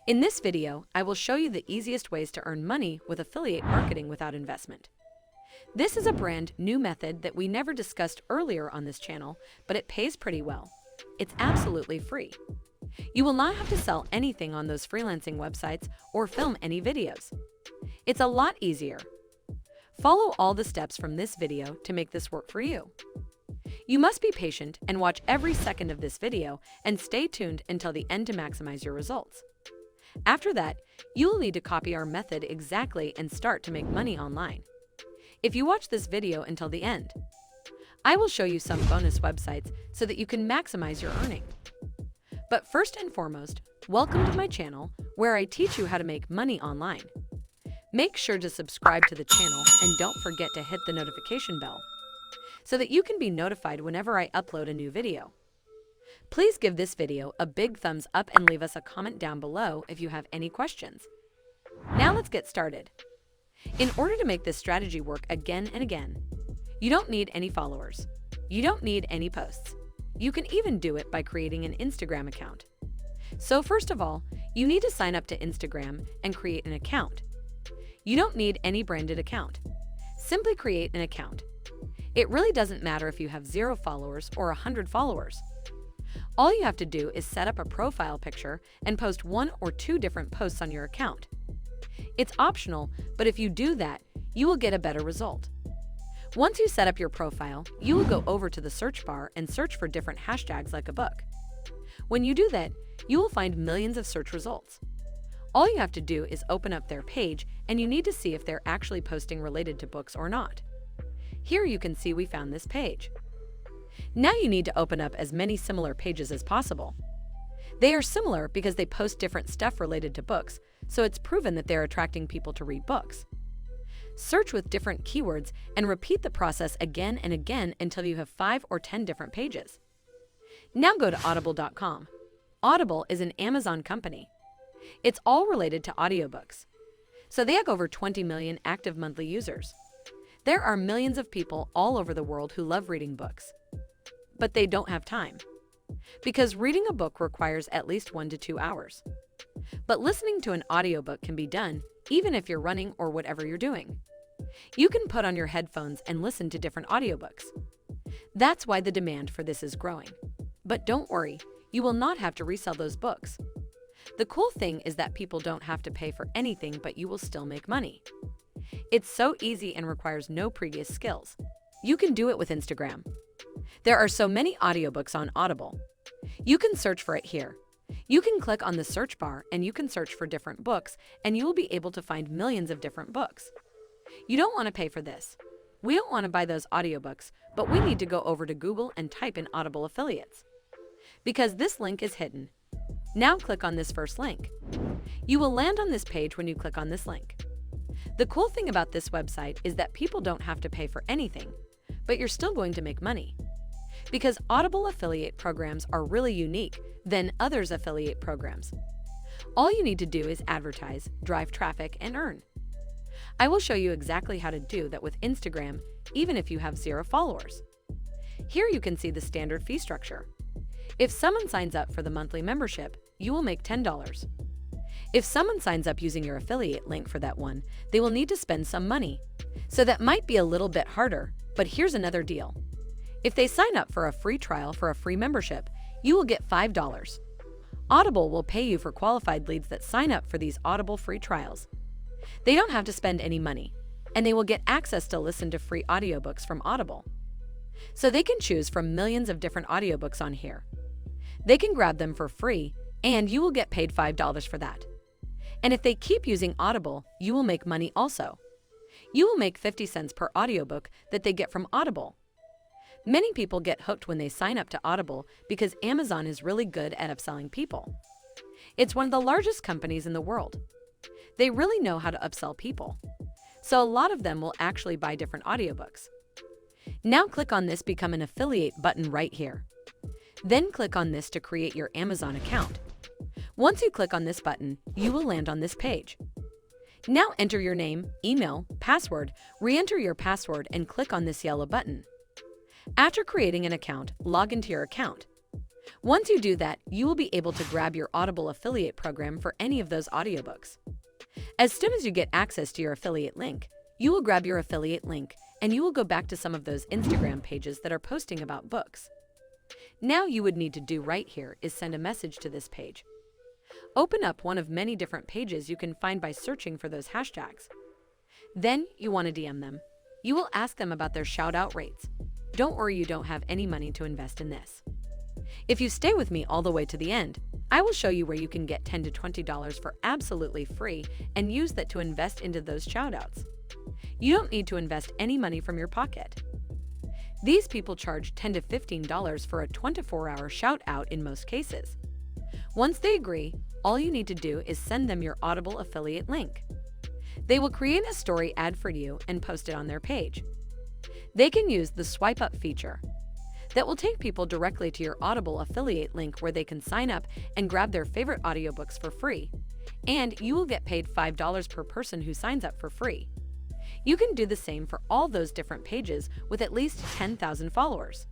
In this video, I will show you the easiest ways to earn money with affiliate marketing without investment. This is a brand new method that we never discussed earlier on this channel, but it pays pretty well. It's absolutely free. You will not have to sell anything on those freelancing websites or film any videos. It's a lot easier. Follow all the steps from this video to make this work for you. You must be patient and watch every second of this video and stay tuned until the end to maximize your results. After that, you will need to copy our method exactly and start to make money online. If you watch this video until the end, I will show you some bonus websites so that you can maximize your earning. But first and foremost, welcome to my channel where I teach you how to make money online. Make sure to subscribe to the channel and don't forget to hit the notification bell so that you can be notified whenever I upload a new video. Please give this video a big thumbs up and leave us a comment down below if you have any questions. Now let's get started. In order to make this strategy work again and again, you don't need any followers. You don't need any posts. You can even do it by creating an Instagram account. So first of all, you need to sign up to Instagram and create an account. You don't need any branded account. Simply create an account. It really doesn't matter if you have 0 followers or 100 followers. All you have to do is set up a profile picture and post 1 or 2 different posts on your account. It's optional, but if you do that, you will get a better result. Once you set up your profile, you will go over to the search bar and search for different hashtags like a book. When you do that, you will find millions of search results. All you have to do is open up their page and you need to see if they're actually posting related to books or not. Here you can see we found this page. Now you need to open up as many similar pages as possible. They are similar because they post different stuff related to books, so it's proven that they're attracting people to read books. Search with different keywords and repeat the process again and again until you have 5 or 10 different pages. Now go to audible.com. Audible is an Amazon company. It's all related to audiobooks. So they have over 20 million active monthly users. There are millions of people all over the world who love reading books, but they don't have time, because reading a book requires at least 1 to 2 hours. But listening to an audiobook can be done even if you're running or whatever you're doing. You can put on your headphones and listen to different audiobooks. That's why the demand for this is growing. But don't worry, you will not have to resell those books. The cool thing is that people don't have to pay for anything, but you will still make money. It's so easy and requires no previous skills. You can do it with Instagram. There are so many audiobooks on Audible. You can search for it here. You can click on the search bar and you can search for different books and you will be able to find millions of different books. You don't want to pay for this. We don't want to buy those audiobooks, but we need to go over to Google and type in Audible affiliates, because this link is hidden. Now click on this first link. You will land on this page when you click on this link. The cool thing about this website is that people don't have to pay for anything, but you're still going to make money. Because Audible affiliate programs are really unique than others' affiliate programs. All you need to do is advertise, drive traffic, and earn. I will show you exactly how to do that with Instagram, even if you have 0 followers. Here you can see the standard fee structure. If someone signs up for the monthly membership, you will make $10. If someone signs up using your affiliate link for that one, they will need to spend some money. So that might be a little bit harder, but here's another deal. If they sign up for a free trial for a free membership, you will get $5. Audible will pay you for qualified leads that sign up for these Audible free trials. They don't have to spend any money, and they will get access to listen to free audiobooks from Audible. So they can choose from millions of different audiobooks on here. They can grab them for free, and you will get paid $5 for that. And if they keep using Audible, you will make money also. You will make 50 cents per audiobook that they get from Audible. Many people get hooked when they sign up to Audible because Amazon is really good at upselling people. It's one of the largest companies in the world. They really know how to upsell people. So a lot of them will actually buy different audiobooks. Now click on this Become an Affiliate button right here. Then click on this to create your Amazon account. Once you click on this button, you will land on this page. Now enter your name, email, password, re-enter your password, and click on this yellow button. After creating an account, log into your account. Once you do that, you will be able to grab your Audible affiliate program for any of those audiobooks. As soon as you get access to your affiliate link, you will grab your affiliate link and you will go back to some of those Instagram pages that are posting about books. Now you would need to do right here is send a message to this page. Open up one of many different pages you can find by searching for those hashtags. Then you want to DM them. You will ask them about their shout-out rates. Don't worry, you don't have any money to invest in this. If you stay with me all the way to the end, I will show you where you can get $10 to $20 for absolutely free and use that to invest into those shout-outs. You don't need to invest any money from your pocket. These people charge $10 to $15 for a 24-hour shout-out in most cases. Once they agree, all you need to do is send them your Audible affiliate link. They will create a story ad for you and post it on their page. They can use the swipe up feature. That will take people directly to your Audible affiliate link where they can sign up and grab their favorite audiobooks for free. And you will get paid $5 per person who signs up for free. You can do the same for all those different pages with at least 10,000 followers.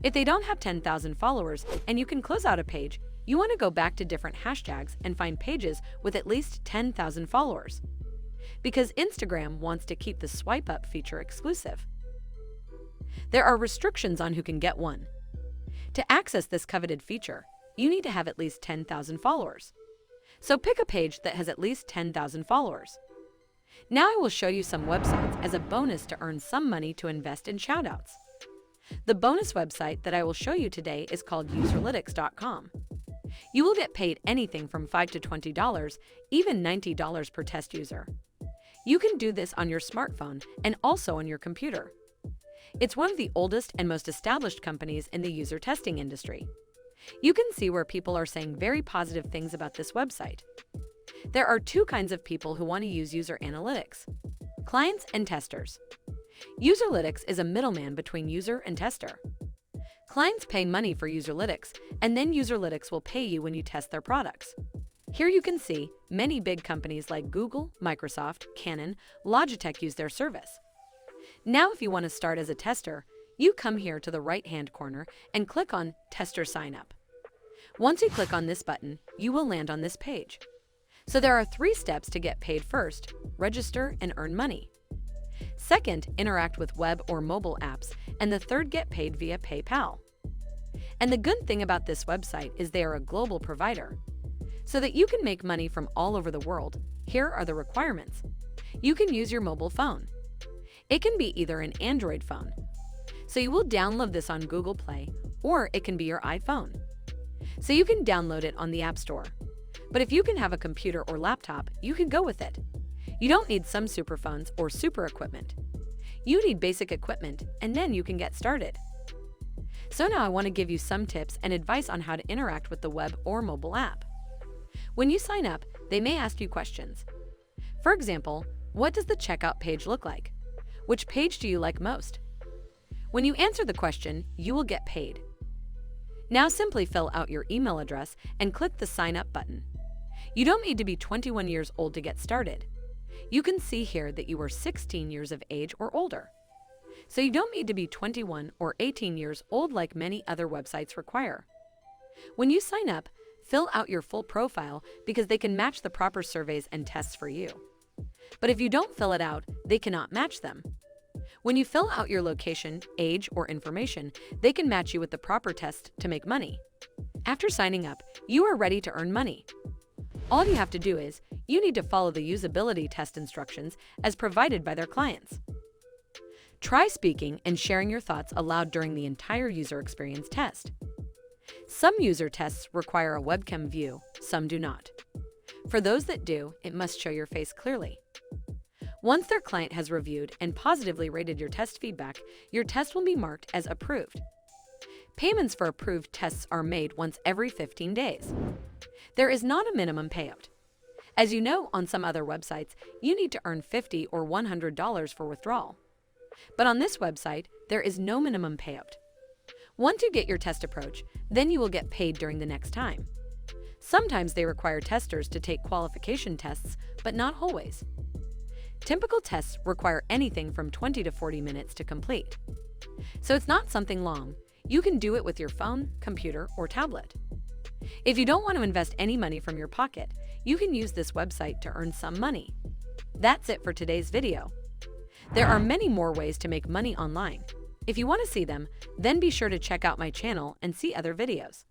If they don't have 10,000 followers and you can close out a page, you want to go back to different hashtags and find pages with at least 10,000 followers. Because Instagram wants to keep the swipe up feature exclusive. There are restrictions on who can get one. To access this coveted feature, you need to have at least 10,000 followers. So pick a page that has at least 10,000 followers. Now I will show you some websites as a bonus to earn some money to invest in shoutouts. The bonus website that I will show you today is called Userlytics.com. You will get paid anything from $5 to $20, even $90 per test user. You can do this on your smartphone and also on your computer. It's one of the oldest and most established companies in the user testing industry. You can see where people are saying very positive things about this website. There are two kinds of people who want to use user analytics: clients and testers. Userlytics is a middleman between user and tester. Clients pay money for Userlytics, and then Userlytics will pay you when you test their products. Here you can see many big companies like Google, Microsoft, Canon, Logitech use their service. Now if you want to start as a tester, you come here to the right-hand corner and click on Tester Sign Up. Once you click on this button, you will land on this page. So there are 3 steps to get paid. First, register and earn money. Second, interact with web or mobile apps. And the third, get paid via PayPal. And the good thing about this website is they are a global provider. So that you can make money from all over the world, here are the requirements. You can use your mobile phone. It can be either an Android phone. So you will download this on Google Play, or it can be your iPhone. So you can download it on the App Store. But if you can have a computer or laptop, you can go with it. You don't need some super phones or super equipment. You need basic equipment, and then you can get started. So now I want to give you some tips and advice on how to interact with the web or mobile app. When you sign up, they may ask you questions. For example, what does the checkout page look like? Which page do you like most? When you answer the question, you will get paid. Now simply fill out your email address and click the Sign Up button. You don't need to be 21 years old to get started. You can see here that you are 16 years of age or older. So you don't need to be 21 or 18 years old like many other websites require. When you sign up, fill out your full profile because they can match the proper surveys and tests for you. But if you don't fill it out, they cannot match them. When you fill out your location, age, or information, they can match you with the proper test to make money. After signing up, you are ready to earn money. All you have to do is, you need to follow the usability test instructions as provided by their clients. Try speaking and sharing your thoughts aloud during the entire user experience test. Some user tests require a webcam view, some do not. For those that do, it must show your face clearly. Once their client has reviewed and positively rated your test feedback, your test will be marked as approved. Payments for approved tests are made once every 15 days. There is not a minimum payout. As you know, on some other websites, you need to earn $50 or $100 for withdrawal. But on this website, there is no minimum payout. Once you get your test approach, then you will get paid during the next time. Sometimes they require testers to take qualification tests, but not always. Typical tests require anything from 20 to 40 minutes to complete. So it's not something long. You can do it with your phone, computer, or tablet. If you don't want to invest any money from your pocket, you can use this website to earn some money. That's it for today's video. There are many more ways to make money online. If you want to see them, then be sure to check out my channel and see other videos.